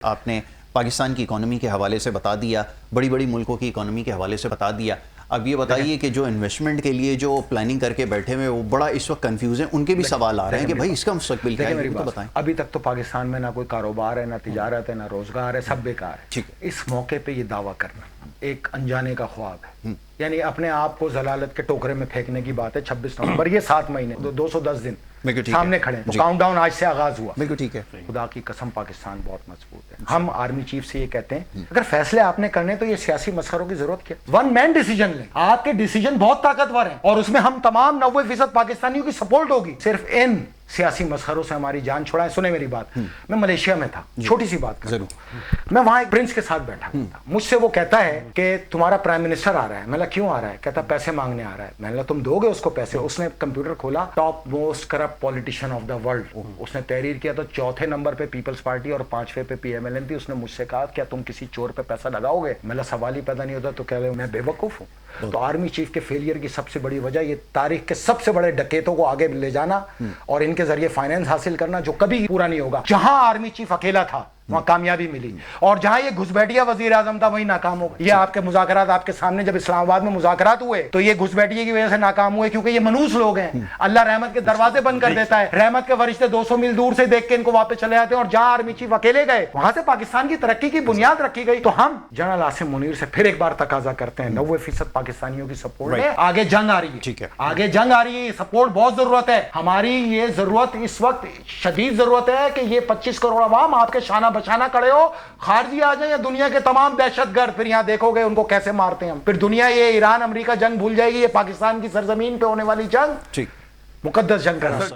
آپ نے پاکستان کی اکانومی کے حوالے سے بتا دیا، بڑی بڑی ملکوں کی اکانومی کے حوالے سے بتا دیا. اب یہ بتائیے کہ جو انویسٹمنٹ کے لیے جو پلاننگ کر کے بیٹھے ہوئے وہ بڑا اس وقت کنفیوز ہیں، ان کے بھی سوال آ رہے ہیں کہ بھائی اس کا مستقبل کیا ہے، تو بتائیں. ابھی تک تو پاکستان میں نہ کوئی کاروبار ہے، نہ تجارت ہے، نہ روزگار ہے، سب بیکار ہے. ٹھیک ہے. اس موقع پہ یہ دعویٰ کرنا ایک انجانے کا خواب ہے، یعنی اپنے آپ کو ضلالت کے ٹوکرے میں پھینکنے کی بات ہے. 26 نومبر یہ 7 مہینے 210 دن سامنے کھڑے ہیں. کاؤنٹ ڈاؤن آج سے آغاز ہوا. بالکل ٹھیک ہے. خدا کی قسم پاکستان بہت مضبوط ہے. ہم آرمی چیف سے یہ کہتے ہیں اگر فیصلے آپ نے کرنے تو یہ سیاسی مسخروں کی ضرورت کیا؟ ون مین ڈیسیجن لیں. آپ کے ڈیسیجن بہت طاقتور ہیں اور اس میں ہم تمام 90% پاکستانیوں کی سپورٹ ہوگی. صرف ان سیاسی مسخروں سے ہماری جان چھڑائیں. سنیں میری بات، میں ملیشیا میں تھا، چھوٹی سی بات کروں. میں وہاں ایک پرنس کے ساتھ بیٹھا ہوا تھا. مجھ سے وہ کہتا ہے کہ تمہارا پرائم منسٹر آ رہا ہے. میں نے کیوں آ رہا ہے؟ کہتا پیسے مانگنے آ رہا ہے. میں نے تم دو گے اس کو پیسے؟ اس نے کمپیوٹر کھولا، top most corrupt politician of the world. اس نے تحریر کیا تو 4تھے نمبر پہ پیپلز پارٹی اور 5ویں پہ پی ایم ایل این تھی. اس نے مجھ سے کہا کیا تم کسی چور پہ پیسہ لگاؤ گے؟ میرا سوال ہی پیدا نہیں ہوتا تو کہہ رہے میں بے وقوف ہوں. تو آرمی چیف کے فیلئر کی سب سے بڑی وجہ یہ تاریخ کے سب سے بڑے ڈکیتوں کو آگے لے جانا اور ان کے ذریعے فائنینس حاصل کرنا جو کبھی پورا نہیں ہوگا. جہاں آرمی چیف اکیلا تھا وہاں کامیابی ملی اور جہاں یہ گھسبیٹیا وزیر اعظم تھا وہی ناکام ہو گیا. یہ آپ کے مذاکرات آپ کے سامنے جب اسلام آباد میں مذاکرات ہوئے تو یہ گھسبیٹیے کی وجہ سے ناکام ہوئے کیونکہ یہ منوس لوگ ہیں. اللہ رحمت کے دروازے بند کر دیتا ہے. رحمت کے فرشتے 200 میل دور سے دیکھ کے ان کو واپس چلے جاتے ہیں اور جہاں آرمی چیف اکیلے گئے وہاں سے پاکستان کی ترقی کی بنیاد رکھی گئی. تو ہم جنرل عاصم منیر سے پھر ایک بار تقاضا کرتے ہیں 90% پاکستانیوں کی سپورٹ ہے. آگے جنگ آ رہی ہے. ٹھیک ہے. آگے جنگ آ رہی ہے. سپورٹ بہت ضرورت ہے. ہماری یہ ضرورت اس وقت شدید ضرورت ہے کہ یہ 25 کروڑ عوام آپ کے شانہ بشانہ کھڑے ہو. خارجی آ جائیں یا دنیا کے تمام دہشت گرد پھر یہاں دیکھو گے ان کو کیسے مارتے ہیں ہم. پھر دنیا یہ ایران امریکہ جنگ بھول جائے گی. یہ پاکستان کی سرزمین پہ ہونے والی جنگ مقدس جنگ کرنا.